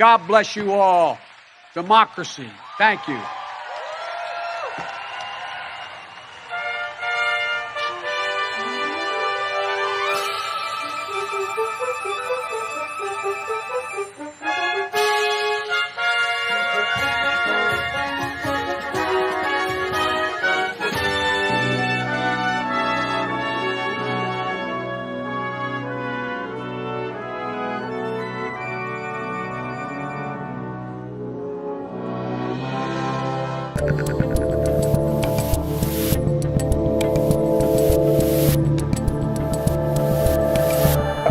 God bless you all. Democracy. Thank you.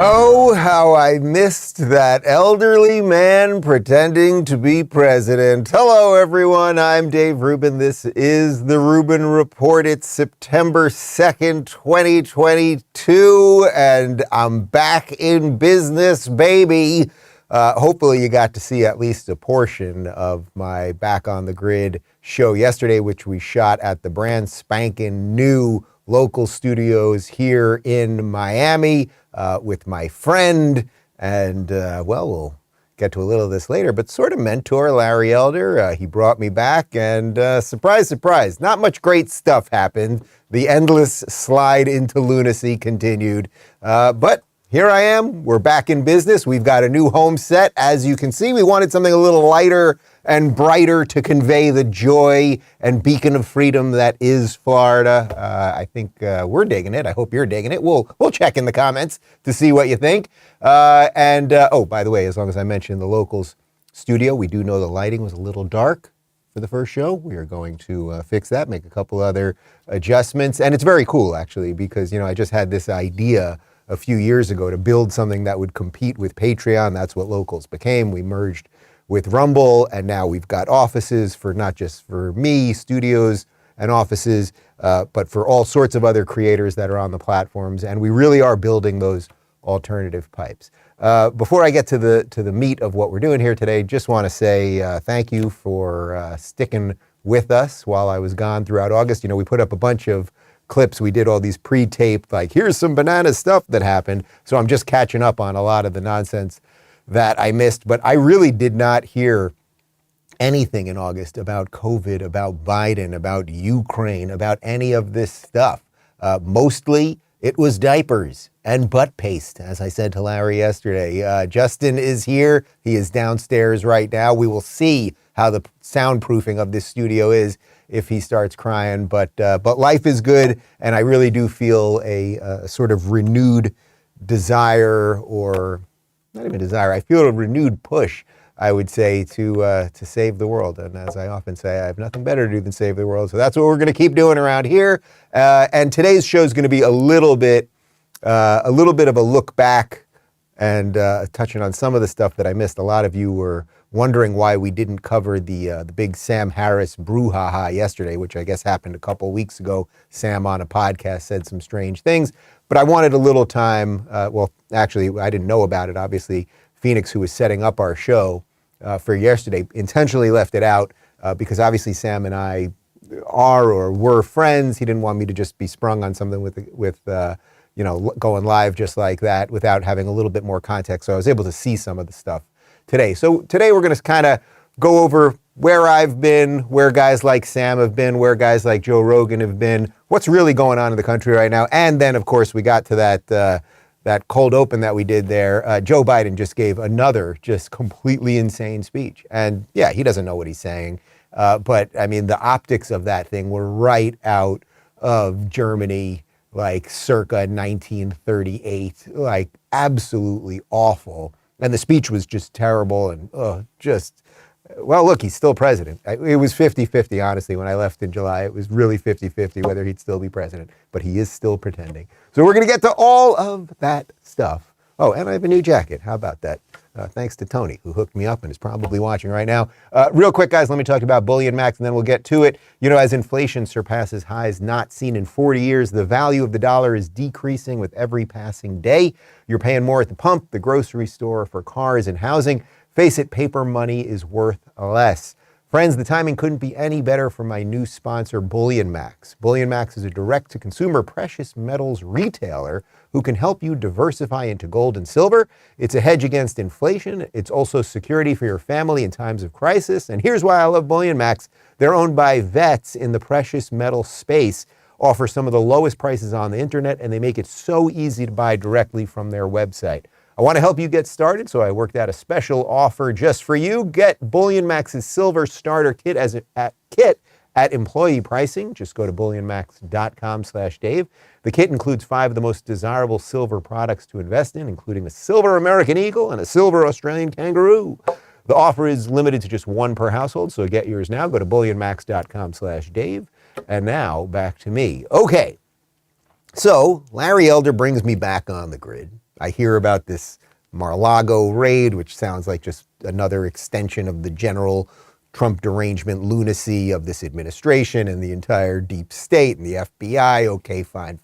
Oh, how I missed that elderly man pretending to be president. Hello, everyone. I'm Dave Rubin. This is the Rubin Report. It's September 2nd, 2022, and I'm back in business, baby. Hopefully you got to see at least a portion of my Back on the Grid show yesterday, which we shot at the brand spanking new local studios here in Miami with my friend, and well, we'll get to a little of this later, but sort of mentor Larry Elder. He brought me back, and surprise, surprise, not much great stuff happened. The endless slide into lunacy continued, but here I am. We're back in business. We've got a new home set. As you can see, we wanted something a little lighter and brighter to convey the joy and beacon of freedom that is Florida. I think we're digging it. I hope you're digging it. We'll check in the comments to see what you think. Oh, by the way, as long as I mentioned the locals studio, we do know the lighting was a little dark for the first show. We are going to fix that, make a couple other adjustments. And it's very cool, actually, because, I just had this idea a few years ago to build something that would compete with Patreon. That's what locals became. We merged with Rumble, and now we've got offices for not just for me, studios and offices, but for all sorts of other creators that are on the platforms. And we really are building those alternative pipes. Before I get to the meat of what we're doing here today, just want to say thank you for sticking with us while I was gone throughout August. We put up a bunch of clips. We did all these pre-taped, like, here's some banana stuff that happened. So I'm just catching up on a lot of the nonsense that I missed. But I really did not hear anything in August about COVID, about Biden, about Ukraine, about any of this stuff. Mostly it was diapers and butt paste, as I said to Larry yesterday. Justin is here. He is downstairs right now. We will see how the soundproofing of this studio is if he starts crying, but life is good, and I really do feel a sort of renewed desire, or not even desire, I feel a renewed push, I would say, to save the world. And as I often say, I have nothing better to do than save the world, so that's what we're going to keep doing around here. And today's show is going to be a little bit of a look back and touching on some of the stuff that I missed. A lot of you were wondering why we didn't cover the big Sam Harris brouhaha yesterday, which I guess happened a couple weeks ago. Sam on a podcast said some strange things, but I wanted a little time. Well, actually, I didn't know about it. Obviously, Phoenix, who was setting up our show for yesterday, intentionally left it out because obviously Sam and I are or were friends. He didn't want me to just be sprung on something with going live just like that without having a little bit more context. So I was able to see some of the stuff today. So today we're going to kind of go over where I've been, where guys like Sam have been, where guys like Joe Rogan have been, what's really going on in the country right now. And then, of course, we got to that cold open that we did there. Joe Biden just gave another just completely insane speech. And yeah, he doesn't know what he's saying. But I mean, the optics of that thing were right out of Germany, like circa 1938, like absolutely awful. And the speech was just terrible and well, look, he's still president. It was 50-50, honestly. When I left in July, it was really 50-50 whether he'd still be president, but he is still pretending. So we're going to get to all of that stuff. Oh, and I have a new jacket. How about that? Thanks to Tony, who hooked me up and is probably watching right now. Real quick, guys, let me talk about BullionMax, and then we'll get to it. As inflation surpasses highs not seen in 40 years, the value of the dollar is decreasing with every passing day. You're paying more at the pump, the grocery store, for cars and housing. Face it, paper money is worth less. Friends, the timing couldn't be any better for my new sponsor, BullionMax. BullionMax is a direct-to-consumer precious metals retailer who can help you diversify into gold and silver. It's a hedge against inflation. It's also security for your family in times of crisis. And here's why I love BullionMax. They're owned by vets in the precious metal space, offer some of the lowest prices on the internet, and they make it so easy to buy directly from their website. I want to help you get started, so I worked out a special offer just for you. Get BullionMax's Silver Starter Kit at employee pricing. Just go to bullionmax.com/Dave. The kit includes 5 of the most desirable silver products to invest in, including a silver American Eagle and a silver Australian Kangaroo. The offer is limited to just 1 per household, so get yours now. Go to bullionmax.com/Dave. And now back to me. Okay, so Larry Elder brings me back on the grid. I hear about this Mar-a-Lago raid, which sounds like just another extension of the general Trump derangement lunacy of this administration and the entire deep state and the FBI. Okay, fine.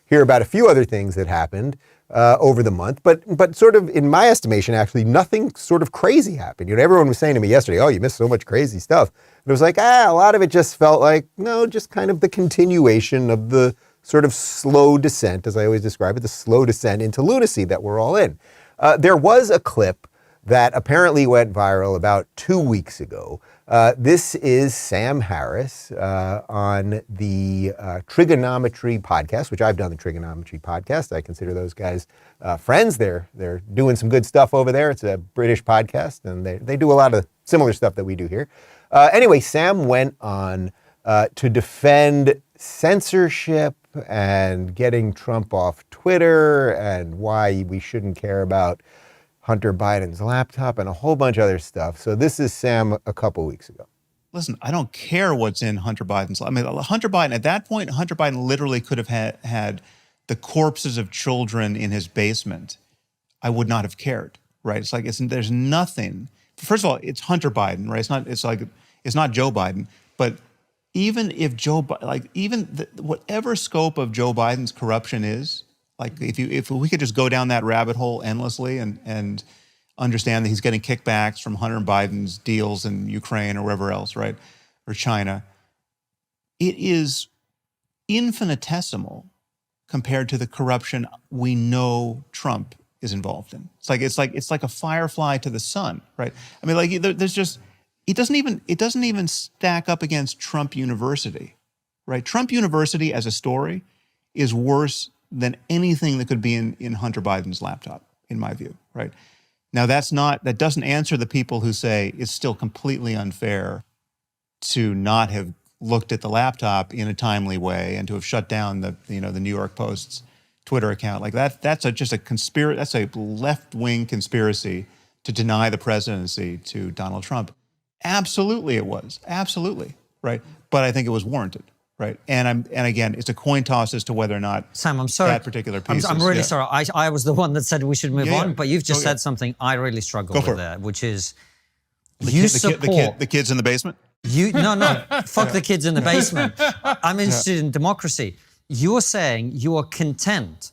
Hear about a few other things that happened over the month, but sort of, in my estimation, actually nothing sort of crazy happened. You know, everyone was saying to me yesterday, oh, you missed so much crazy stuff. And it was like, a lot of it just felt like, no, just kind of the continuation of the sort of slow descent, as I always describe it, the slow descent into lunacy that we're all in. There was a clip that apparently went viral about 2 weeks ago. This is Sam Harris on the Trigonometry podcast, which I've done the Trigonometry podcast. I consider those guys friends. They're doing some good stuff over there. It's a British podcast, and they do a lot of similar stuff that we do here. Anyway, Sam went on to defend censorship and getting Trump off Twitter and why we shouldn't care about Hunter Biden's laptop and a whole bunch of other stuff. So this is Sam a couple weeks ago. Listen, I don't care what's in Hunter Biden's. I mean, Hunter Biden, at that point, Hunter Biden literally could have had the corpses of children in his basement. I would not have cared, right? It's like, there's nothing. First of all, it's Hunter Biden, right? It's not Joe Biden, but even if whatever scope of Joe Biden's corruption is, like if we could just go down that rabbit hole endlessly and understand that he's getting kickbacks from Hunter Biden's deals in Ukraine or wherever else, right, or China, it is infinitesimal compared to the corruption we know Trump is involved in. It's like a firefly to the sun, right? I mean, like there's just. It doesn't even stack up against Trump University, right? Trump University as a story is worse than anything that could be in Hunter Biden's laptop, in my view, right? Now that doesn't answer the people who say it's still completely unfair to not have looked at the laptop in a timely way and to have shut down the New York Post's Twitter account. Like that's just a conspiracy. That's a left-wing conspiracy to deny the presidency to Donald Trump. Absolutely it was. Absolutely. Right. But I think it was warranted. Right. And again, it's a coin toss as to whether or not Sam, I'm sorry. That particular piece I'm really sorry. I was the one that said we should move on, but you've just said something I really struggle with there, which is the kids in the basement? Fuck the kids in the basement. I'm interested in democracy. You're saying you are content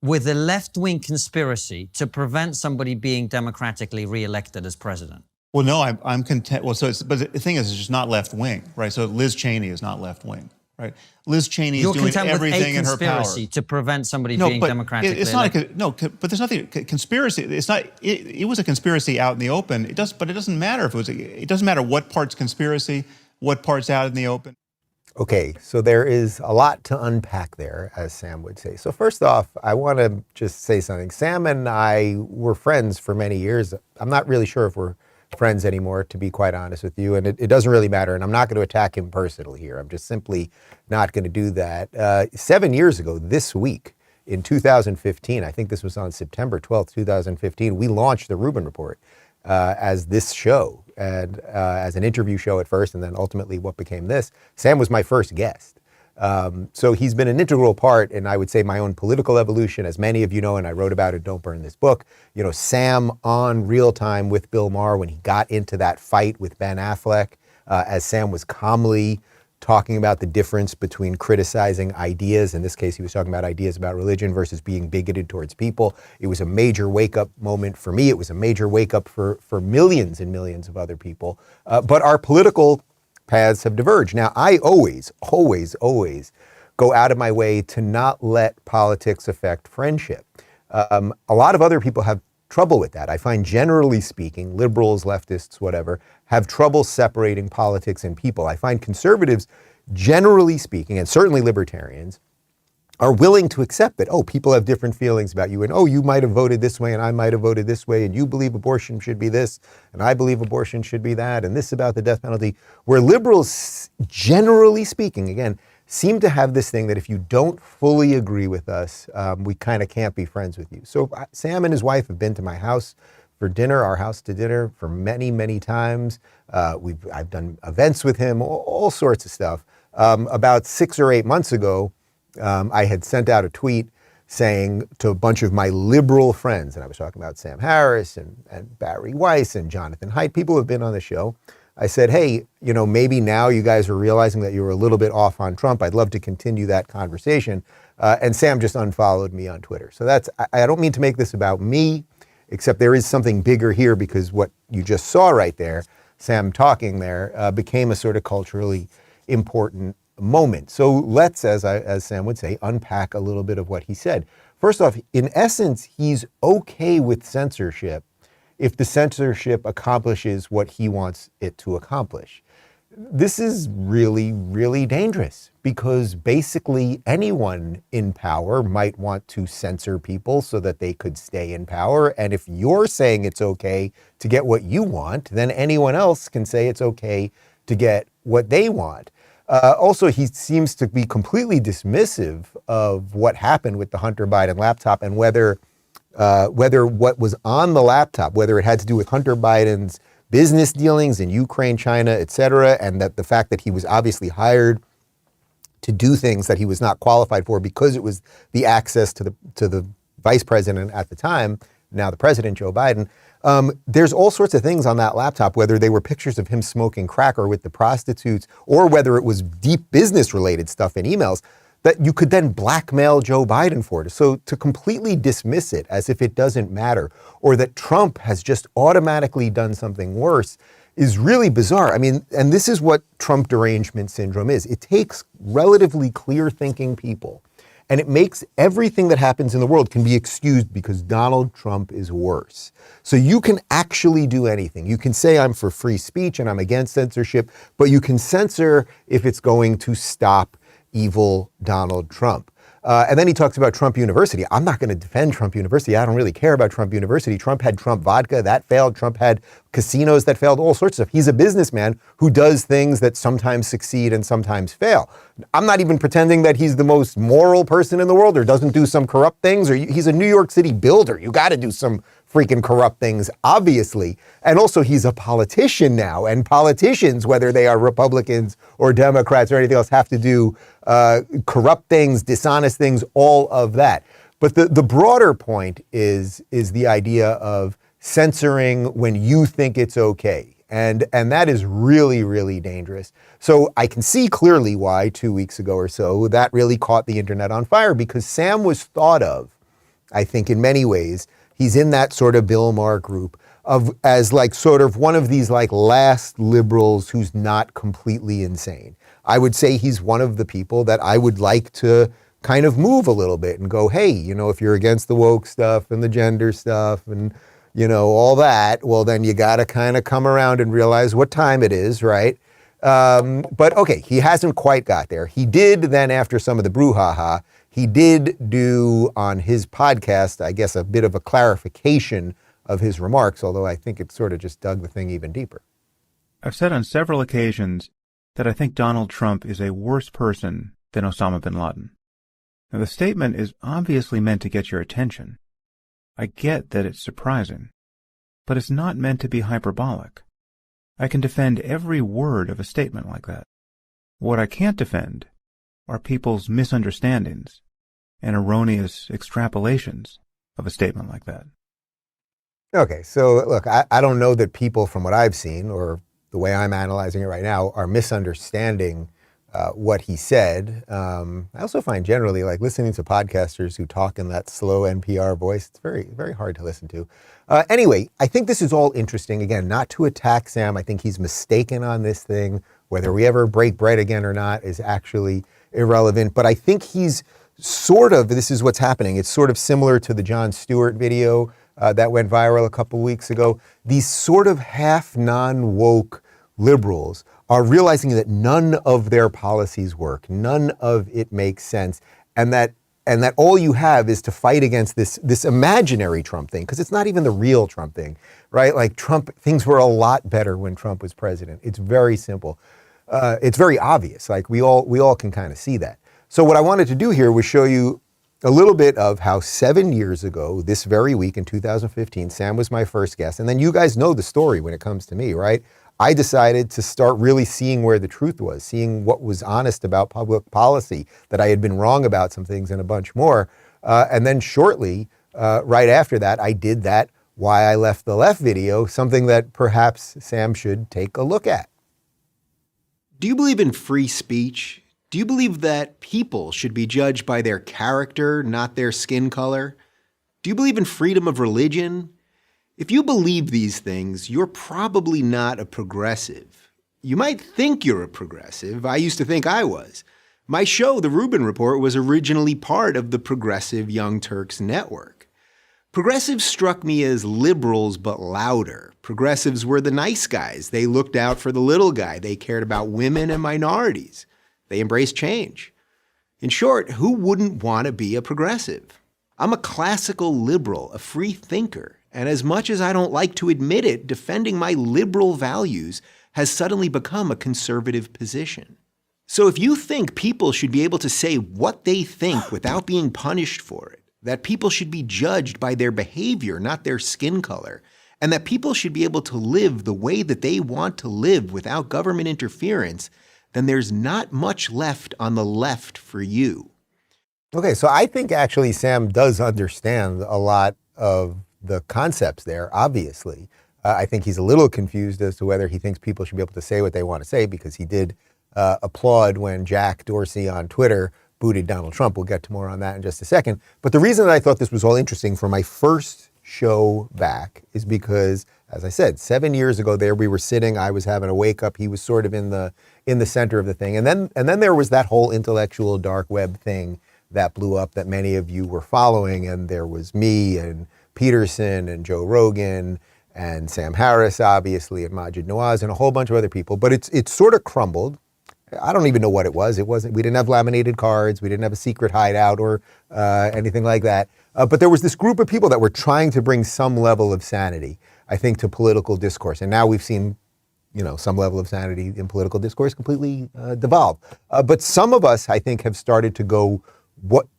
with a left-wing conspiracy to prevent somebody being democratically re-elected as president. Well, no, I'm content. Well, but the thing is, it's just not left wing, right? So Liz Cheney is not left wing, right? Liz Cheney is doing everything in her power to prevent somebody being democratically elected. But there's nothing conspiracy. It's not. It was a conspiracy out in the open. But it doesn't matter if it was. It doesn't matter what part's conspiracy, what part's out in the open. Okay, so there is a lot to unpack there, as Sam would say. So first off, I want to just say something. Sam and I were friends for many years. I'm not really sure if we're friends anymore, to be quite honest with you, and it doesn't really matter, and I'm not going to attack him personally here. I'm just simply not going to do that. 7 years ago this week, in 2015, I think this was on September 12th, 2015, we launched the Rubin Report as this show, and as an interview show at first, and then ultimately what became this. Sam was my first guest. So he's been an integral part in, I would say, my own political evolution, as many of you know, and I wrote about it, Don't Burn This Book. You know, Sam on Real Time with Bill Maher when he got into that fight with Ben Affleck, as Sam was calmly talking about the difference between criticizing ideas. In this case, he was talking about ideas about religion versus being bigoted towards people. It was a major wake-up moment for me. It was a major wake-up for millions and millions of other people. But our political paths have diverged. Now, I always go out of my way to not let politics affect friendship. A lot of other people have trouble with that. I find, generally speaking, liberals, leftists, whatever, have trouble separating politics and people. I find conservatives, generally speaking, and certainly libertarians, are willing to accept that, oh, people have different feelings about you, and oh, you might have voted this way and I might have voted this way, and you believe abortion should be this and I believe abortion should be that, and this about the death penalty. Where liberals, generally speaking, again, seem to have this thing that if you don't fully agree with us, we kind of can't be friends with you. So Sam and his wife have been to my house for dinner, our house to dinner, for many, many times. I've done events with him, all sorts of stuff. About 6 or 8 months ago, I had sent out a tweet saying to a bunch of my liberal friends, and I was talking about Sam Harris and Barry Weiss and Jonathan Haidt, people who have been on the show. I said, hey, maybe now you guys are realizing that you were a little bit off on Trump. I'd love to continue that conversation. And Sam just unfollowed me on Twitter. So I don't mean to make this about me, except there is something bigger here, because what you just saw right there, Sam talking there, became a sort of culturally important moment. So let's, as Sam would say, unpack a little bit of what he said. First off, in essence, he's okay with censorship if the censorship accomplishes what he wants it to accomplish. This is really, really dangerous, because basically anyone in power might want to censor people so that they could stay in power. And if you're saying it's okay to get what you want, then anyone else can say it's okay to get what they want. Also, he seems to be completely dismissive of what happened with the Hunter Biden laptop, and whether what was on the laptop, whether it had to do with Hunter Biden's business dealings in Ukraine, China, et cetera, and that the fact that he was obviously hired to do things that he was not qualified for because it was the access to the vice president at the time, now the president, Joe Biden. There's all sorts of things on that laptop, whether they were pictures of him smoking crack or with the prostitutes, or whether it was deep business related stuff in emails, that you could then blackmail Joe Biden for it. So to completely dismiss it as if it doesn't matter, or that Trump has just automatically done something worse, is really bizarre. I mean, and this is what Trump derangement syndrome is. It takes relatively clear thinking people, and it makes everything that happens in the world can be excused because Donald Trump is worse. So you can actually do anything. You can say, I'm for free speech and I'm against censorship, but you can censor if it's going to stop evil Donald Trump. And then he talks about Trump University. I'm not going to defend Trump University. I don't really care about Trump University. Trump had Trump vodka, that failed. Trump had casinos that failed, all sorts of stuff. He's a businessman who does things that sometimes succeed and sometimes fail. I'm not even pretending that he's the most moral person in the world or doesn't do some corrupt things, or he's a New York City builder. You got to do some freaking corrupt things, obviously. And also he's a politician now, and politicians, whether they are Republicans or Democrats or anything else, have to do corrupt things, dishonest things, all of that. But the broader point is the idea of censoring when you think it's okay. And that is really, really dangerous. So I can see clearly why 2 weeks ago or so that really caught the internet on fire, because Sam was thought of, I think in many ways, he's in that sort of Bill Maher group as like sort of one of these like last liberals who's not completely insane. I would say he's one of the people that I would like to kind of move a little bit and go, hey, if you're against the woke stuff and the gender stuff and, all that, well, then you got to kind of come around and realize what time it is, right? But okay, he hasn't quite got there. He did then, after some of the brouhaha, he did do on his podcast, I guess, a bit of a clarification of his remarks, although I think it sort of just dug the thing even deeper. I've said on several occasions that I think Donald Trump is a worse person than Osama bin Laden. Now, the statement is obviously meant to get your attention. I get that it's surprising, but it's not meant to be hyperbolic. I can defend every word of a statement like that. What I can't defend are people's misunderstandings and erroneous extrapolations of a statement like that. Okay, so look, I don't know that people, from what I've seen or the way I'm analyzing it right now, are misunderstanding what he said. I also find generally, like, listening to podcasters who talk in that slow NPR voice, it's very, very hard to listen to. Anyway, I think this is all interesting. Again, not to attack Sam. I think he's mistaken on this thing. Whether we ever break bread again or not is actually irrelevant. But I think he's sort of, this is what's happening. It's sort of similar to the Jon Stewart video that went viral a couple weeks ago. These sort of half non-woke liberals are realizing that none of their policies work, none of it makes sense, and that all you have is to fight against this imaginary Trump thing, because it's not even the real Trump thing, right? Like, Trump, things were a lot better when Trump was president. It's very simple. It's very obvious. Like, we all can kind of see that. So what I wanted to do here was show you a little bit of how 7 years ago, this very week in 2015, Sam was my first guest, and then you guys know the story when it comes to me, right? I decided to start really seeing where the truth was, seeing what was honest about public policy, that I had been wrong about some things and a bunch more. And then shortly, right after that, I did that Why I Left the Left video, something that perhaps Sam should take a look at. Do you believe in free speech? Do you believe that people should be judged by their character, not their skin color? Do you believe in freedom of religion? If you believe these things, you're probably not a progressive. You might think you're a progressive. I used to think I was. My show, The Rubin Report, was originally part of the Progressive Young Turks network. Progressives struck me as liberals, but louder. Progressives were the nice guys. They looked out for the little guy. They cared about women and minorities. They embraced change. In short, who wouldn't want to be a progressive? I'm a classical liberal, a free thinker. And as much as I don't like to admit it, defending my liberal values has suddenly become a conservative position. So if you think people should be able to say what they think without being punished for it, that people should be judged by their behavior, not their skin color, and that people should be able to live the way that they want to live without government interference, then there's not much left on the left for you. Okay, so I think actually Sam does understand a lot of the concepts there, obviously. I think he's a little confused as to whether he thinks people should be able to say what they want to say, because he did applaud when Jack Dorsey on Twitter booted Donald Trump. We'll get to more on that in just a second. But the reason that I thought this was all interesting for my first show back is because, as I said, 7 years ago there we were sitting, I was having a wake up, he was sort of in the center of the thing. And then there was that whole intellectual dark web thing that blew up that many of you were following, and there was me and Peterson and Joe Rogan and Sam Harris, obviously, and Majid Nawaz and a whole bunch of other people. But it's sort of crumbled. I don't even know what it was. We didn't have laminated cards. We didn't have a secret hideout or anything like that. But there was this group of people that were trying to bring some level of sanity, I think, to political discourse. And now we've seen, some level of sanity in political discourse completely devolve. But some of us, I think, have started to go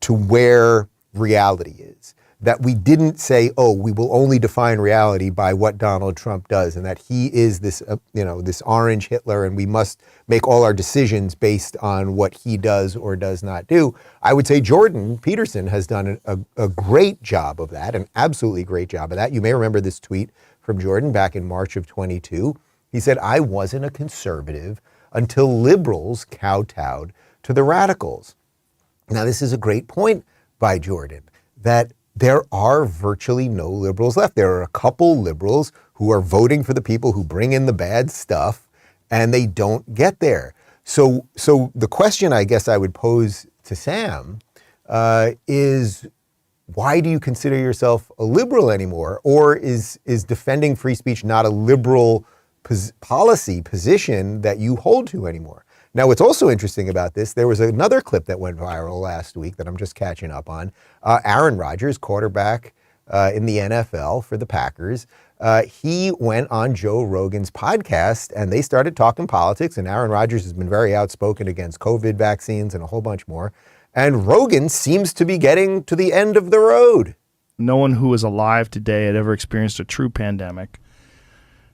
to where reality is. That we didn't say, oh, we will only define reality by what Donald Trump does, and that he is this, this orange Hitler, and we must make all our decisions based on what he does or does not do. I would say Jordan Peterson has done a great job of that, an absolutely great job of that. You may remember this tweet from Jordan back in March of 22. He said, I wasn't a conservative until liberals kowtowed to the radicals. Now, this is a great point by Jordan, that there are virtually no liberals left. There are a couple liberals who are voting for the people who bring in the bad stuff, and they don't get there. So the question I guess I would pose to Sam is, why do you consider yourself a liberal anymore? Or is defending free speech not a liberal policy position that you hold to anymore? Now, what's also interesting about this, there was another clip that went viral last week that I'm just catching up on. Aaron Rodgers, quarterback in the NFL for the Packers, he went on Joe Rogan's podcast and they started talking politics, and Aaron Rodgers has been very outspoken against COVID vaccines and a whole bunch more. And Rogan seems to be getting to the end of the road. No one who is alive today had ever experienced a true pandemic.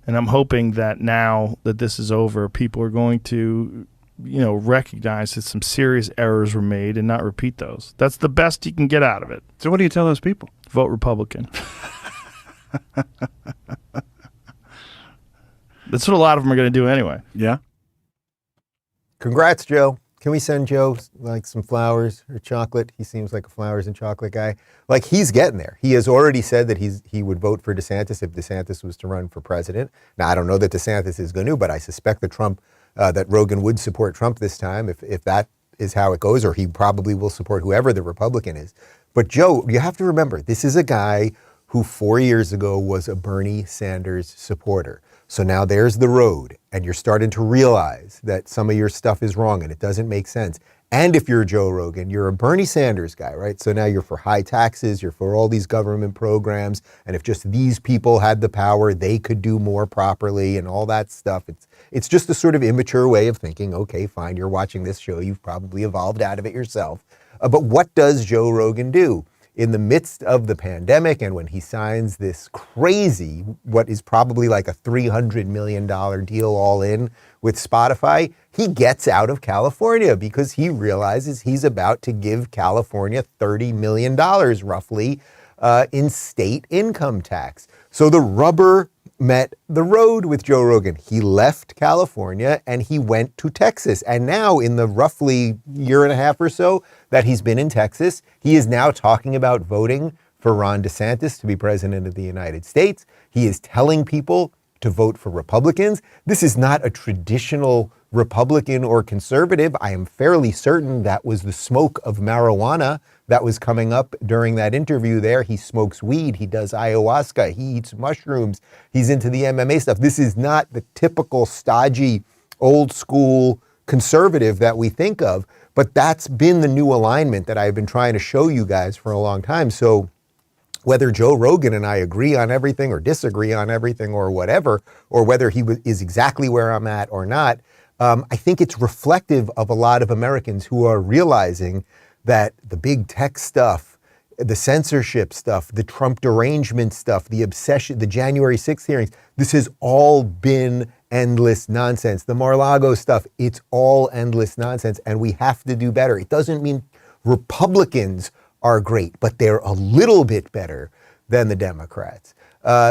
And I'm hoping that now that this is over, people are going to recognize that some serious errors were made and not repeat those. That's the best you can get out of it. So what do you tell those people? Vote Republican. That's what a lot of them are going to do anyway. Yeah. Congrats, Joe. Can we send Joe like some flowers or chocolate? He seems like a flowers and chocolate guy. Like he's getting there. He has already said that he would vote for DeSantis if DeSantis was to run for president. Now, I don't know that DeSantis is going to, but I suspect that Rogan would support Trump this time if that is how it goes, or he probably will support whoever the Republican is. But Joe, you have to remember, this is a guy who 4 years ago was a Bernie Sanders supporter. So now there's the road, and you're starting to realize that some of your stuff is wrong and it doesn't make sense. And if you're Joe Rogan, you're a Bernie Sanders guy, right? So now you're for high taxes, you're for all these government programs, and if just these people had the power, they could do more properly and all that stuff. It's just a sort of immature way of thinking, okay, fine, you're watching this show, you've probably evolved out of it yourself. But what does Joe Rogan do? In the midst of the pandemic and when he signs this crazy, what is probably like a $300 million deal all in with Spotify, he gets out of California because he realizes he's about to give California $30 million roughly in state income tax. So the rubber met the road with Joe Rogan. He left California and he went to Texas. And now in the roughly year and a half or so that he's been in Texas, he is now talking about voting for Ron DeSantis to be president of the United States. He is telling people to vote for Republicans. This is not a traditional Republican or conservative. I am fairly certain that was the smoke of marijuana that was coming up during that interview there. He smokes weed, he does ayahuasca, he eats mushrooms, he's into the MMA stuff. This is not the typical stodgy, old school conservative that we think of, but that's been the new alignment that I've been trying to show you guys for a long time. So whether Joe Rogan and I agree on everything or disagree on everything or whatever, or whether he is exactly where I'm at or not, I think it's reflective of a lot of Americans who are realizing that the big tech stuff, the censorship stuff, the Trump derangement stuff, the obsession, the January 6th hearings, this has all been endless nonsense. The Mar-a-Lago stuff, it's all endless nonsense, and we have to do better. It doesn't mean Republicans are great, but they're a little bit better than the Democrats.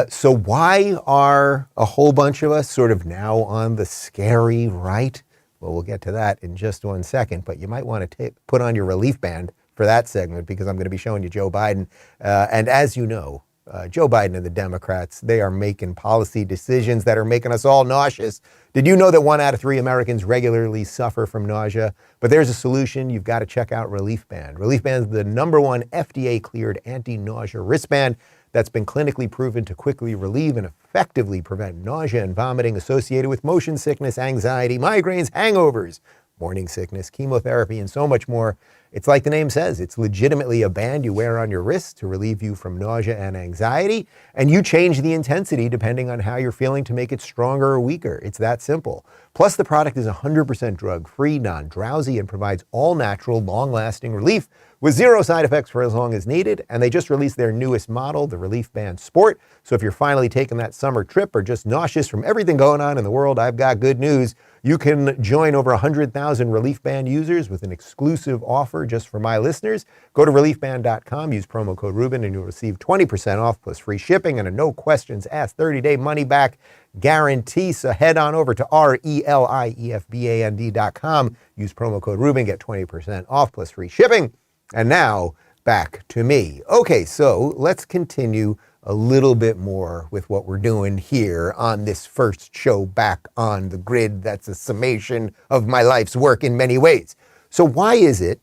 So why are a whole bunch of us sort of now on the scary right? Well, we'll get to that in just 1 second, but you might want to put on your Reliefband for that segment because I'm going to be showing you Joe Biden. And as you know, Joe Biden and the Democrats, they are making policy decisions that are making us all nauseous. Did you know that 1 out of 3 Americans regularly suffer from nausea? But there's a solution. You've got to check out Reliefband. Reliefband is the #1 FDA-cleared anti-nausea wristband that's been clinically proven to quickly relieve and effectively prevent nausea and vomiting associated with motion sickness, anxiety, migraines, hangovers, morning sickness, chemotherapy, and so much more. It's like the name says, it's legitimately a band you wear on your wrist to relieve you from nausea and anxiety, and you change the intensity depending on how you're feeling to make it stronger or weaker. It's that simple. Plus, the product is 100% drug-free, non-drowsy, and provides all-natural, long-lasting relief with 0 side effects for as long as needed. And they just released their newest model, the Reliefband Sport. So if you're finally taking that summer trip or just nauseous from everything going on in the world, I've got good news. You can join over 100,000 Reliefband users with an exclusive offer just for my listeners. Go to reliefband.com, use promo code Rubin, and you'll receive 20% off plus free shipping and a no questions asked 30-day money-back guarantee. So head on over to reliefband.com, use promo code Rubin, get 20% off plus free shipping. And now, back to me. Okay, so let's continue a little bit more with what we're doing here on this first show back on the grid. That's a summation of my life's work in many ways. So why is it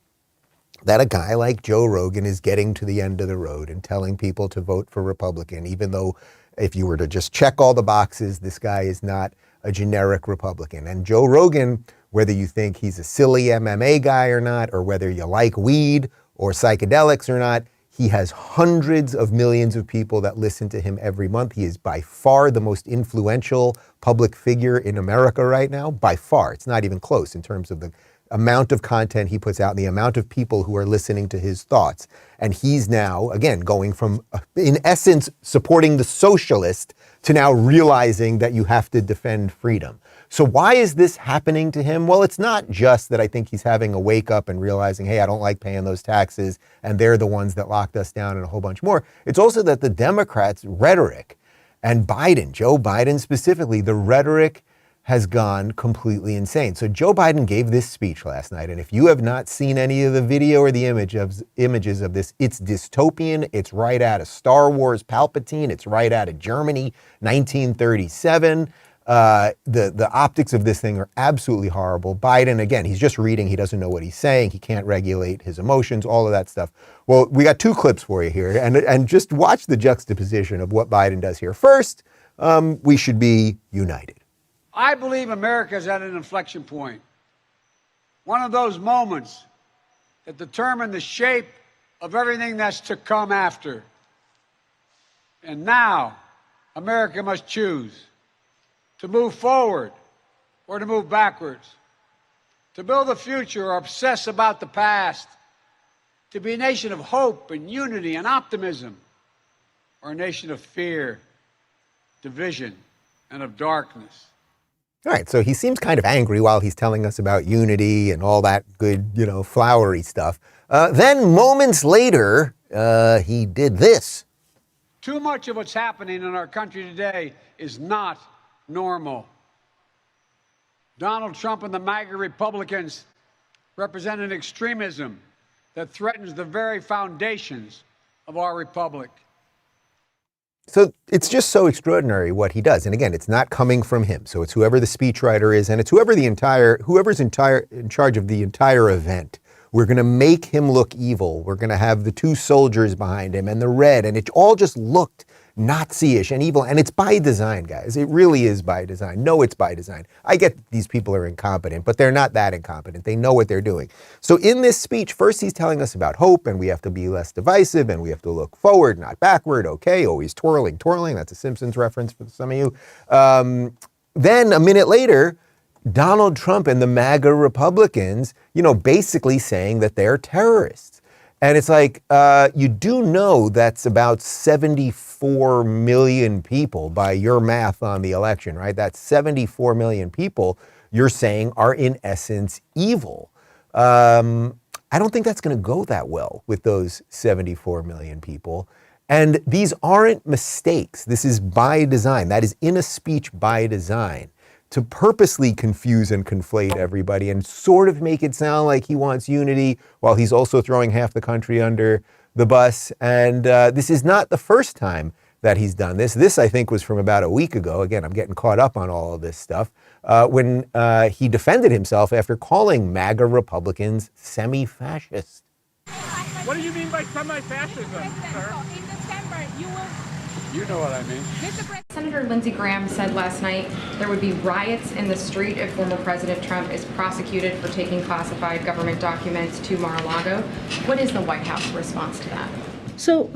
that a guy like Joe Rogan is getting to the end of the road and telling people to vote for Republican, even though if you were to just check all the boxes, this guy is not a generic Republican? And Joe Rogan, whether you think he's a silly MMA guy or not, or whether you like weed or psychedelics or not, he has hundreds of millions of people that listen to him every month. He is by far the most influential public figure in America right now, by far. It's not even close in terms of the amount of content he puts out and the amount of people who are listening to his thoughts. And he's now, again, going from, in essence, supporting the socialist to now realizing that you have to defend freedom. So why is this happening to him? Well, it's not just that I think he's having a wake up and realizing, hey, I don't like paying those taxes, and they're the ones that locked us down and a whole bunch more. It's also that the Democrats' rhetoric and Biden, Joe Biden specifically, the rhetoric has gone completely insane. So Joe Biden gave this speech last night, and if you have not seen any of the video or the images of this, it's dystopian. It's right out of Star Wars Palpatine. It's right out of Germany, 1937. The optics of this thing are absolutely horrible. Biden, again, he's just reading. He doesn't know what he's saying. He can't regulate his emotions, all of that stuff. Well, we got two clips for you here, and just watch the juxtaposition of what Biden does here. First, we should be united. I believe America is at an inflection point. One of those moments that determine the shape of everything that's to come after. And now, America must choose to move forward or to move backwards, to build a future or obsess about the past, to be a nation of hope and unity and optimism, or a nation of fear, division, and of darkness. All right, so he seems kind of angry while he's telling us about unity and all that good, flowery stuff. Then moments later, he did this. Too much of what's happening in our country today is not normal. Donald Trump and the MAGA Republicans represent an extremism that threatens the very foundations of our republic. So it's just so extraordinary what he does. And again, it's not coming from him. So it's whoever the speechwriter is, and it's whoever's in charge of the entire event. We're going to make him look evil. We're going to have the two soldiers behind him and the red, and it all just looked Nazi-ish and evil. And it's by design, guys. It really is by design. No, it's by design. I get these people are incompetent, but they're not that incompetent. They know what they're doing. So in this speech, first he's telling us about hope, and we have to be less divisive, and we have to look forward, not backward. Okay, always twirling. That's a Simpsons reference for some of you. Then a minute later, Donald Trump and the MAGA Republicans, basically saying that they're terrorists. And it's like, you do know that's about 74 million people by your math on the election, right? That's 74 million people you're saying are in essence evil. I don't think that's going to go that well with those 74 million people. And these aren't mistakes. This is by design. That is in a speech by design, to purposely confuse and conflate everybody and sort of make it sound like he wants unity while he's also throwing half the country under the bus. And this is not the first time that he's done this. This, I think, was from about a week ago. Again, I'm getting caught up on all of this stuff. When he defended himself after calling MAGA Republicans semi-fascist. What do you mean by semi-fascism, sir? In December, you will... You know what I mean. Senator Lindsey Graham said last night there would be riots in the street if former President Trump is prosecuted for taking classified government documents to Mar-a-Lago. What is the White House response to that? So,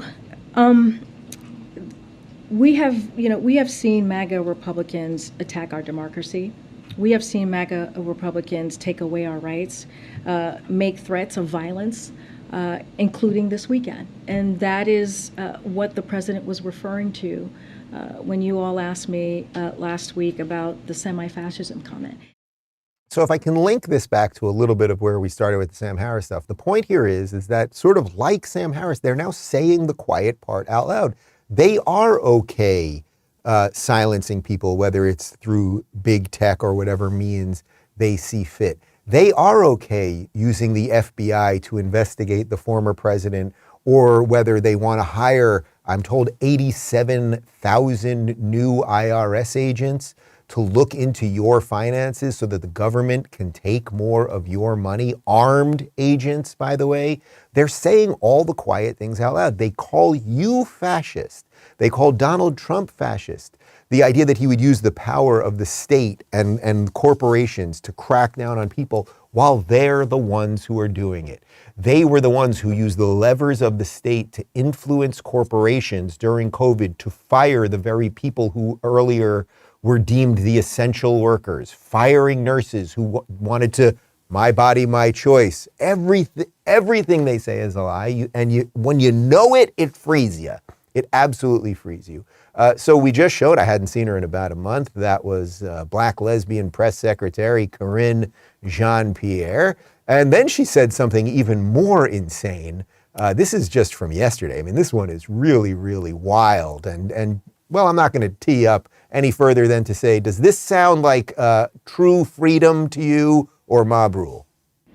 we have seen MAGA Republicans attack our democracy. We have seen MAGA Republicans take away our rights, make threats of violence, including this weekend. And that is what the president was referring to when you all asked me last week about the semi-fascism comment. So if I can link this back to a little bit of where we started with the Sam Harris stuff, the point here is that sort of like Sam Harris, they're now saying the quiet part out loud. They are okay silencing people, whether it's through big tech or whatever means they see fit. They are okay using the FBI to investigate the former president, or whether they want to hire, I'm told, 87,000 new IRS agents to look into your finances so that the government can take more of your money. Armed agents, by the way. They're saying all the quiet things out loud. They call you fascist. They call Donald Trump fascist. The idea that he would use the power of the state and corporations to crack down on people while they're the ones who are doing it. They were the ones who used the levers of the state to influence corporations during COVID to fire the very people who earlier were deemed the essential workers, firing nurses who wanted to, my body, my choice. Everything they say is a lie. When you know it, it frees you. It absolutely frees you. So we just showed, I hadn't seen her in about a month, that was Black lesbian press secretary Karine Jean-Pierre. And then she said something even more insane. This is just from yesterday. I mean, this one is really, really wild. And well, I'm not going to tee up any further than to say, does this sound like true freedom to you or mob rule?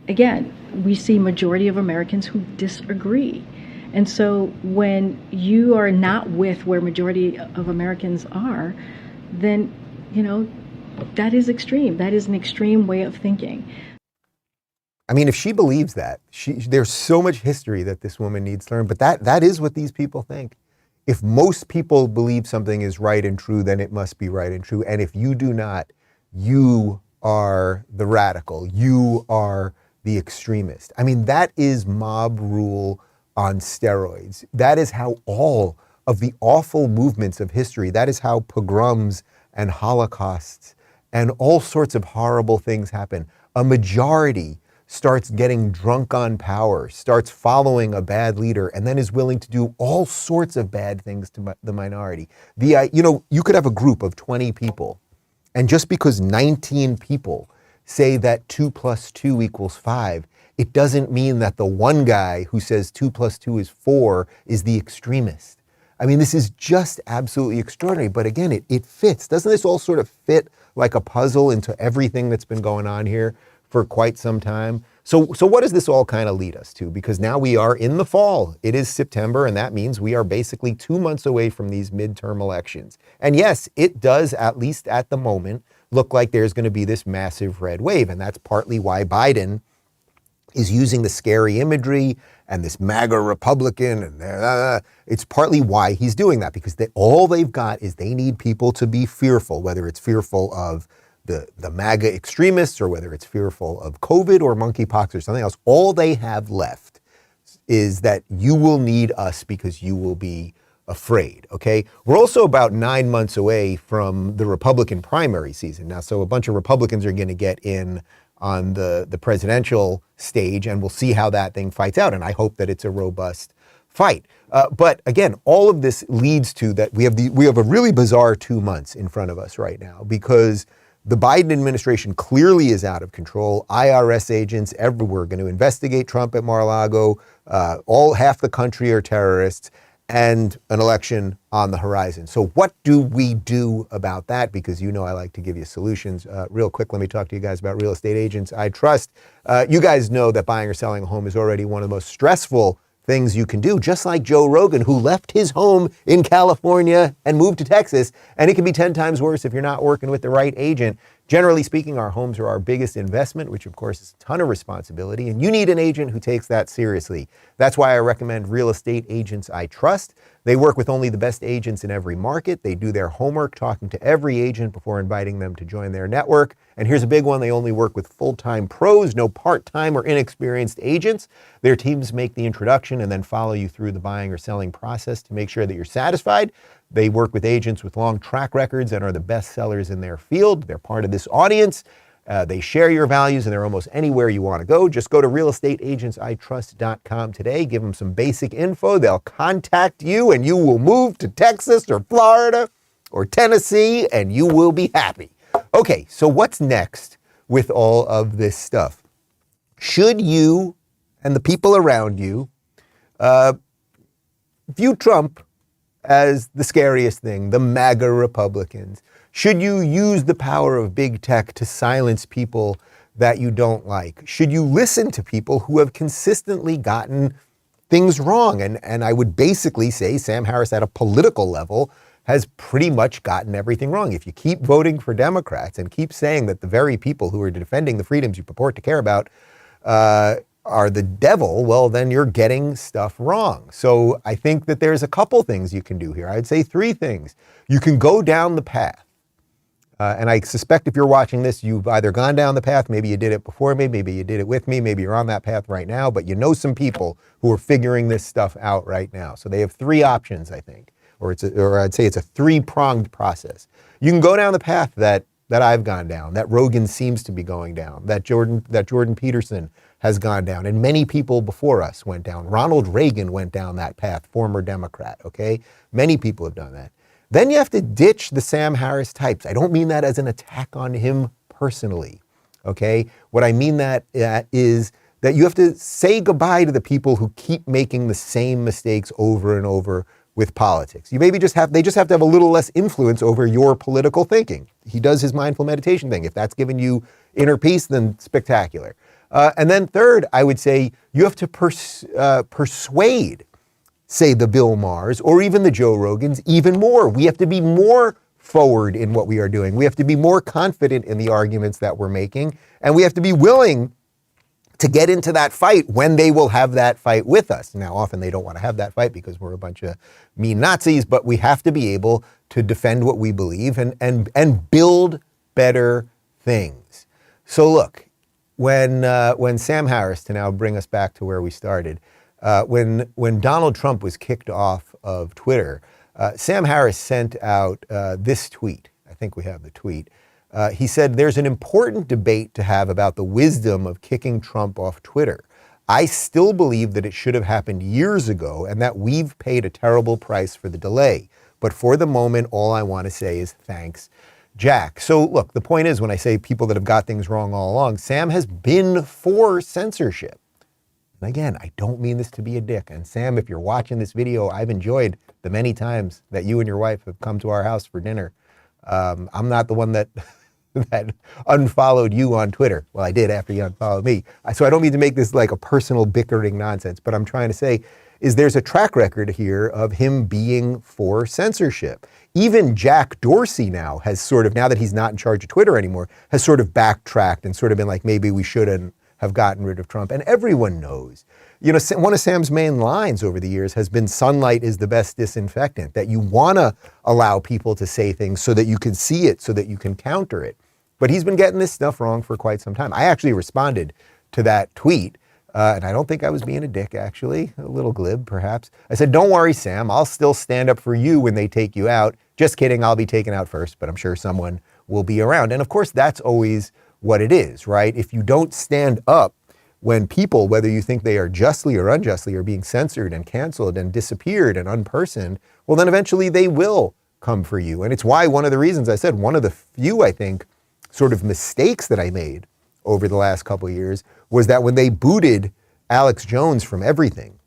Again, we see majority of Americans who disagree. And so when you are not with where majority of Americans are, then, that is extreme. That is an extreme way of thinking. I mean, if she believes that, there's so much history that this woman needs to learn, but that is what these people think. If most people believe something is right and true, then it must be right and true. And if you do not, you are the radical. You are the extremist. I mean, that is mob rule on steroids. That is how all of the awful movements of history, that is how pogroms and holocausts and all sorts of horrible things happen. A majority starts getting drunk on power, starts following a bad leader, and then is willing to do all sorts of bad things to the minority. You could have a group of 20 people, and just because 19 people say that 2 + 2 = 5, it doesn't mean that the one guy who says 2 + 2 is 4 is the extremist. I mean, this is just absolutely extraordinary. But again, it fits. Doesn't this all sort of fit like a puzzle into everything that's been going on here for quite some time? So what does this all kind of lead us to? Because now we are in the fall. It is September, and that means we are basically 2 months away from these midterm elections. And yes, it does, at least at the moment, look like there's going to be this massive red wave. And that's partly why Biden is using the scary imagery and this MAGA Republican, and it's partly why he's doing that, because all they've got is they need people to be fearful, whether it's fearful of the MAGA extremists or whether it's fearful of COVID or monkeypox or something else. All they have left is that you will need us because you will be afraid, okay? We're also about 9 months away from the Republican primary season now, so a bunch of Republicans are going to get in on the presidential stage, and we'll see how that thing fights out. And I hope that it's a robust fight. But again, all of this leads to that we have a really bizarre 2 months in front of us right now, because the Biden administration clearly is out of control. IRS agents everywhere are going to investigate Trump at Mar-a-Lago. Half the country are terrorists, and an election on the horizon. So what do we do about that? Because I like to give you solutions. Real quick, let me talk to you guys about real estate agents I trust. You guys know that buying or selling a home is already one of the most stressful things you can do, just like Joe Rogan, who left his home in California and moved to Texas. And it can be 10 times worse if you're not working with the right agent. Generally speaking, our homes are our biggest investment, which of course is a ton of responsibility, and you need an agent who takes that seriously. That's why I recommend Real Estate Agents I Trust. They work with only the best agents in every market. They do their homework, talking to every agent before inviting them to join their network. And here's a big one: they only work with full-time pros, no part-time or inexperienced agents. Their teams make the introduction and then follow you through the buying or selling process to make sure that you're satisfied. They work with agents with long track records and are the best sellers in their field. They're part of this audience. They share your values, and they're almost anywhere you want to go. Just go to realestateagentsitrust.com today. Give them some basic info. They'll contact you, and you will move to Texas or Florida or Tennessee, and you will be happy. Okay, so what's next with all of this stuff? Should you and the people around you view Trump as the scariest thing, the MAGA Republicans? Should you use the power of big tech to silence people that you don't like? Should you listen to people who have consistently gotten things wrong? And I would basically say Sam Harris at a political level has pretty much gotten everything wrong. If you keep voting for Democrats and keep saying that the very people who are defending the freedoms you purport to care about are the devil, well, then you're getting stuff wrong. So I think that there's a couple things you can do here. I'd say 3 things. You can go down the path. And I suspect if you're watching this, you've either gone down the path, maybe you did it before me, maybe you did it with me, maybe you're on that path right now, but you know some people who are figuring this stuff out right now. So they have 3 options, I think, or I'd say it's a 3-pronged process. You can go down the path that I've gone down, that Rogan seems to be going down, that Jordan Peterson has gone down, and many people before us went down. Ronald Reagan went down that path, former Democrat, okay? Many people have done that. Then you have to ditch the Sam Harris types. I don't mean that as an attack on him personally, okay? What I mean that is that you have to say goodbye to the people who keep making the same mistakes over and over with politics. They just have to have a little less influence over your political thinking. He does his mindful meditation thing. If that's giving you inner peace, then spectacular. And then third, I would say you have to persuade, say, the Bill Mahers or even the Joe Rogans even more. We have to be more forward in what we are doing. We have to be more confident in the arguments that we're making, and we have to be willing to get into that fight when they will have that fight with us. Now, often they don't want to have that fight because we're a bunch of mean Nazis, but we have to be able to defend what we believe and build better things. So look, when Sam Harris, to now bring us back to where we started, when Donald Trump was kicked off of Twitter, Sam Harris sent out this tweet. I think we have the tweet. He said, "There's an important debate to have about the wisdom of kicking Trump off Twitter. I still believe that it should have happened years ago and that we've paid a terrible price for the delay. But for the moment, all I want to say is thanks, Jack." So look, the point is, when I say people that have got things wrong all along, Sam has been for censorship. And again, I don't mean this to be a dick. And Sam, if you're watching this video, I've enjoyed the many times that you and your wife have come to our house for dinner. I'm not the one that that unfollowed you on Twitter. Well, I did after you unfollowed me. So I don't mean to make this like a personal bickering nonsense, but I'm trying to say is there's a track record here of him being for censorship. Even Jack Dorsey now has sort of, now that he's not in charge of Twitter anymore, has sort of backtracked and sort of been like, maybe we shouldn't have gotten rid of Trump. And everyone knows. You know, one of Sam's main lines over the years has been sunlight is the best disinfectant, that you want to allow people to say things so that you can see it, so that you can counter it. But he's been getting this stuff wrong for quite some time. I actually responded to that tweet, and I don't think I was being a dick, actually, a little glib, perhaps. I said, "Don't worry, Sam, I'll still stand up for you when they take you out. Just kidding, I'll be taken out first, but I'm sure someone will be around." And of course, that's always what it is, right? If you don't stand up when people, whether you think they are justly or unjustly, are being censored and canceled and disappeared and unpersoned, well, then eventually they will come for you. And it's why one of the reasons I said, one of the few, I think, sort of mistakes that I made over the last couple of years was that when they booted Alex Jones from everything,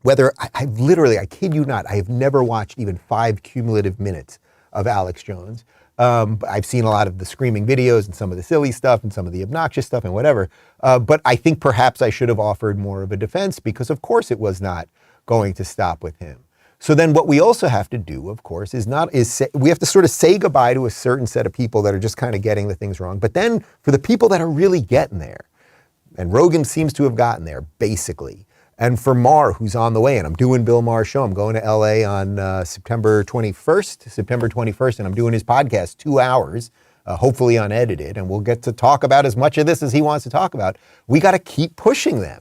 whether, I've literally, I kid you not, I have never watched even 5 cumulative minutes of Alex Jones. I've seen a lot of the screaming videos and some of the silly stuff and some of the obnoxious stuff and whatever. But I think perhaps I should have offered more of a defense because of course it was not going to stop with him. So then what we also have to do, of course, we have to sort of say goodbye to a certain set of people that are just kind of getting the things wrong. But then for the people that are really getting there, and Rogan seems to have gotten there, basically, and for Maher, who's on the way, and I'm doing Bill Maher's show. I'm going to LA on September 21st, and I'm doing his podcast 2 hours, hopefully unedited, and we'll get to talk about as much of this as he wants to talk about. We got to keep pushing them.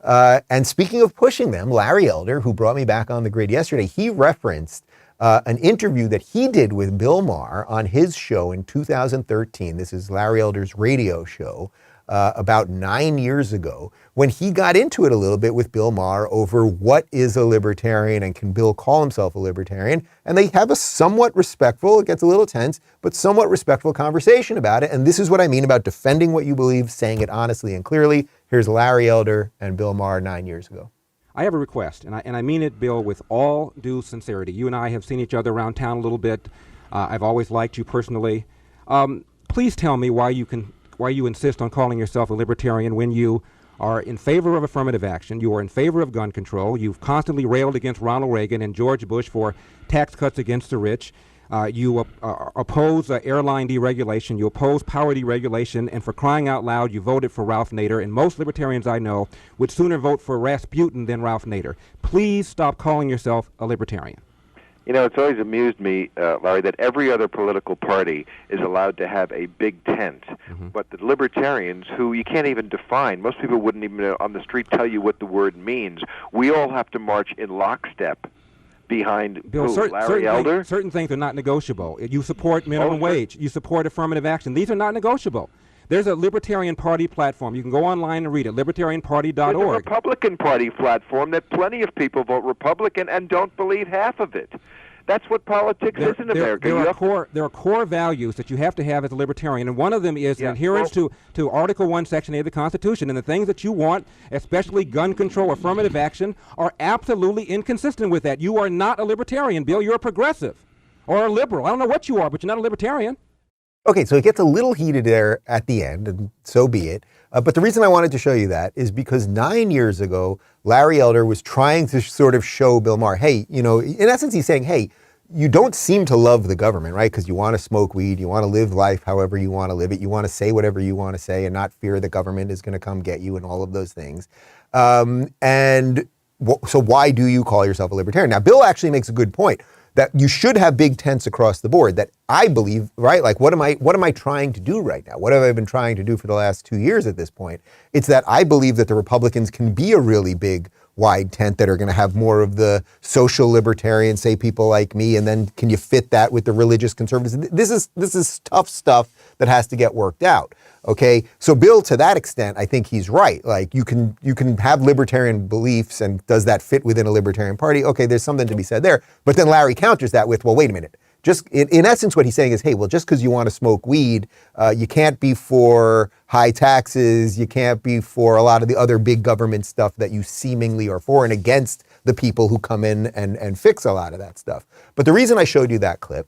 And speaking of pushing them, Larry Elder, who brought me back on the grid yesterday, he referenced an interview that he did with Bill Maher on his show in 2013. This is Larry Elder's radio show. About 9 years ago, when he got into it a little bit with Bill Maher over what is a libertarian and can Bill call himself a libertarian, and they have a somewhat respectful, it gets a little tense, but somewhat respectful conversation about it. And this is what I mean about defending what you believe, saying it honestly and clearly. Here's Larry Elder and Bill Maher 9 years ago. I have a request, and I mean it, Bill, with all due sincerity. You and I have seen each other around town a little bit. I've always liked you personally. Please tell me why you insist on calling yourself a libertarian when you are in favor of affirmative action, you are in favor of gun control, you've constantly railed against Ronald Reagan and George Bush for tax cuts against the rich, you oppose airline deregulation, you oppose power deregulation, and for crying out loud, you voted for Ralph Nader, and most libertarians I know would sooner vote for Rasputin than Ralph Nader. Please stop calling yourself a libertarian. You know, it's always amused me, Larry, that every other political party is allowed to have a big tent. Mm-hmm. But the libertarians, who you can't even define, most people wouldn't even on the street tell you what the word means. We all have to march in lockstep behind Bill, Larry Elder? Certain things are not negotiable. You support minimum wage. You support affirmative action. These are not negotiable. There's a Libertarian Party platform. You can go online and read it, libertarianparty.org. There's a Republican Party platform that plenty of people vote Republican and don't believe half of it. That's what politics is in America. There are core values that you have to have as a libertarian, and one of them is adherence to Article 1, Section 8 of the Constitution. And the things that you want, especially gun control, affirmative action, are absolutely inconsistent with that. You are not a libertarian, Bill. You're a progressive or a liberal. I don't know what you are, but you're not a libertarian. Okay, so it gets a little heated there at the end, and so be it. But the reason I wanted to show you that is because 9 years ago, Larry Elder was trying to sort of show Bill Maher, hey, you know, in essence, he's saying, hey, you don't seem to love the government, right? Because you want to smoke weed, you want to live life however you want to live it, you want to say whatever you want to say and not fear the government is going to come get you and all of those things. So why do you call yourself a libertarian? Now, Bill actually makes a good point that you should have big tents across the board, that I believe, right? Like, what am I trying to do right now? What have I been trying to do for the last 2 years at this point? It's that I believe that the Republicans can be a really big, wide tent that are going to have more of the social libertarians, say people like me, and then can you fit that with the religious conservatives? This is tough stuff that has to get worked out. Okay, so Bill, to that extent, I think he's right. Like, you can have libertarian beliefs, and does that fit within a libertarian party? Okay, there's something to be said there. But then Larry counters that with, well, wait a minute. Just in essence, what he's saying is, hey, well, just because you want to smoke weed, you can't be for high taxes, you can't be for a lot of the other big government stuff that you seemingly are for, and against the people who come in and fix a lot of that stuff. But the reason I showed you that clip,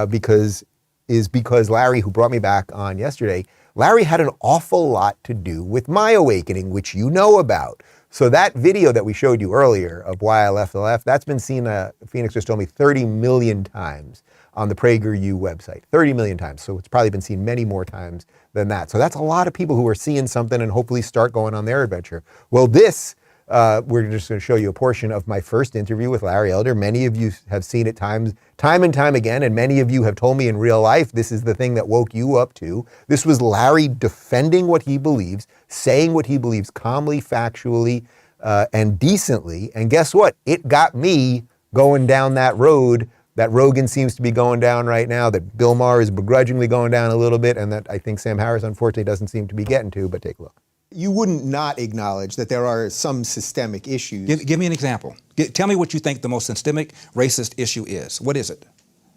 because Larry, who brought me back on yesterday, Larry had an awful lot to do with my awakening, which you know about. So that video that we showed you earlier of why I left the left, that's been seen, Phoenix just told me, 30 million times on the PragerU website. 30 million times. So it's probably been seen many more times than that. So that's a lot of people who are seeing something and hopefully start going on their adventure. Well, this, we're just going to show you a portion of my first interview with Larry Elder. Many of you have seen it time and time again, and many of you have told me in real life this is the thing that woke you up to. This was Larry defending what he believes, saying what he believes calmly, factually, and decently. And guess what? It got me going down that road that Rogan seems to be going down right now, that Bill Maher is begrudgingly going down a little bit, and that I think Sam Harris unfortunately doesn't seem to be getting to, but take a look. You wouldn't not acknowledge that there are some systemic issues. Give me an example. Tell me what you think the most systemic racist issue is. What is it?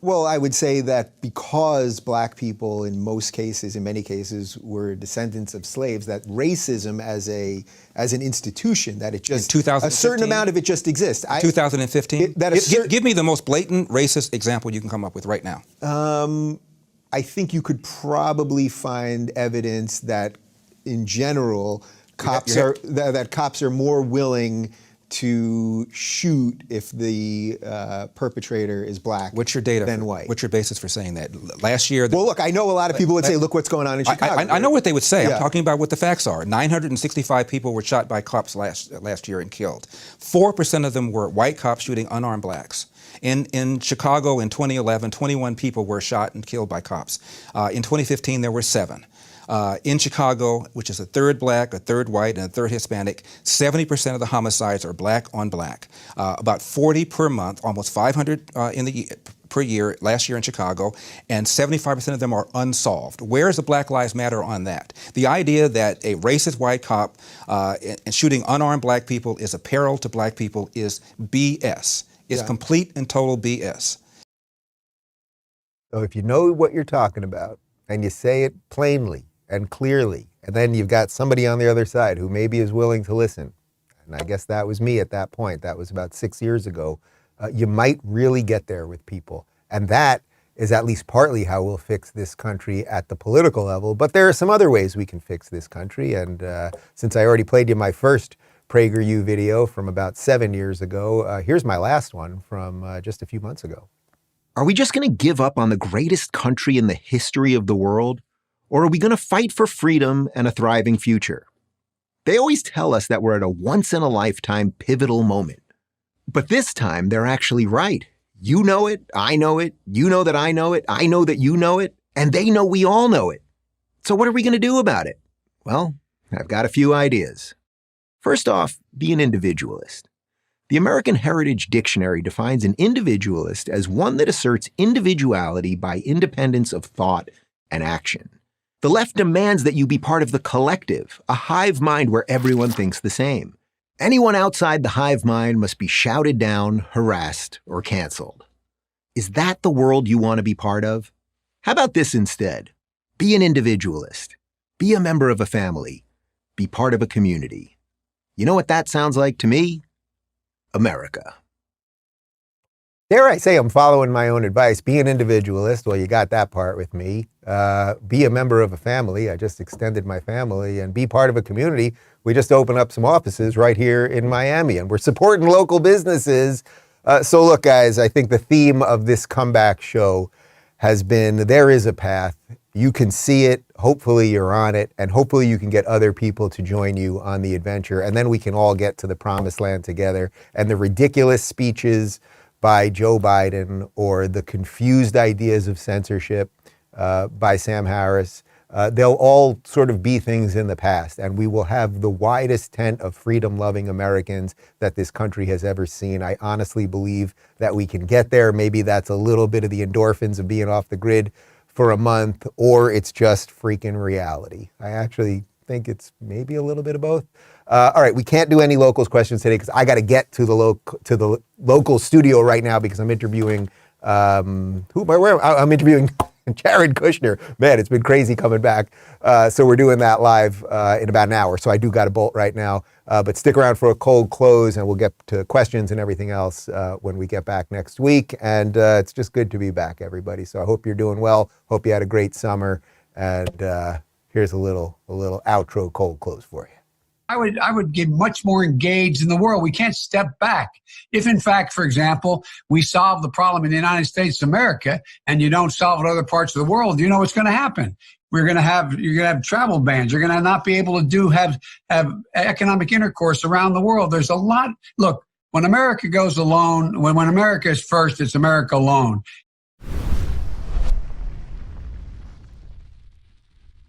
Well, I would say that because black people in many cases, were descendants of slaves, that racism as an institution, that it just, a certain amount of it just exists. 2015? Give me the most blatant racist example you can come up with right now. I think you could probably find evidence that in general, cops are more willing to shoot if the perpetrator is black than white. What's your basis for saying that? Last year... Well, look, I know a lot of people would say, look what's going on in Chicago. I know what they would say. Yeah. I'm talking about what the facts are. 965 people were shot by cops last year and killed. 4% of them were white cops shooting unarmed blacks. In Chicago in 2011, 21 people were shot and killed by cops. In 2015, there were 7. In Chicago, which is a third black, a third white, and a third Hispanic, 70% of the homicides are black on black. About 40 per month, almost 500 per year last year in Chicago, and 75% of them are unsolved. Where is the Black Lives Matter on that? The idea that a racist white cop and shooting unarmed black people is a peril to black people is BS. It's complete and total BS. So if you know what you're talking about, and you say it plainly and clearly, and then you've got somebody on the other side who maybe is willing to listen, and I guess that was me at that point, that was about 6 years ago, you might really get there with people. And that is at least partly how we'll fix this country at the political level. But there are some other ways we can fix this country. And since I already played you my first PragerU video from about 7 years ago, here's my last one from just a few months ago. Are we just going to give up on the greatest country in the history of the world? Or are we going to fight for freedom and a thriving future? They always tell us that we're at a once-in-a-lifetime pivotal moment. But this time, they're actually right. You know it, I know it, you know that I know it, I know that you know it, and they know we all know it. So what are we going to do about it? Well, I've got a few ideas. First off, be an individualist. The American Heritage Dictionary defines an individualist as one that asserts individuality by independence of thought and action. The left demands that you be part of the collective, a hive mind where everyone thinks the same. Anyone outside the hive mind must be shouted down, harassed, or canceled. Is that the world you want to be part of? How about this instead? Be an individualist. Be a member of a family. Be part of a community. You know what that sounds like to me? America. Dare I say I'm following my own advice. Be an individualist. Well, you got that part with me. Be a member of a family. I just extended my family. And be part of a community. We just opened up some offices right here in Miami, and we're supporting local businesses. So look, guys, I think the theme of this comeback show has been there is a path. You can see it. Hopefully you're on it. And hopefully you can get other people to join you on the adventure. And then we can all get to the promised land together. And the ridiculous speeches by Joe Biden or the confused ideas of censorship by Sam Harris, they'll all sort of be things in the past, and we will have the widest tent of freedom-loving Americans that this country has ever seen. I honestly believe that we can get there. Maybe that's a little bit of the endorphins of being off the grid for a month, or it's just freaking reality. I actually think it's maybe a little bit of both. All right, we can't do any locals questions today because I got to get to the local studio right now because I'm interviewing I'm interviewing Jared Kushner. Man, it's been crazy coming back. So we're doing that live in about an hour. So I do got to bolt right now. But stick around for a cold close, and we'll get to questions and everything else when we get back next week. And it's just good to be back, everybody. So I hope you're doing well. Hope you had a great summer. And here's a little outro cold close for you. I would get much more engaged in the world. We can't step back. If, in fact, for example, we solve the problem in the United States of America and you don't solve it in other parts of the world, you know what's going to happen. You're going to have travel bans. You're going to not be able to have economic intercourse around the world. There's a lot. Look, when America goes alone, when America is first, it's America alone.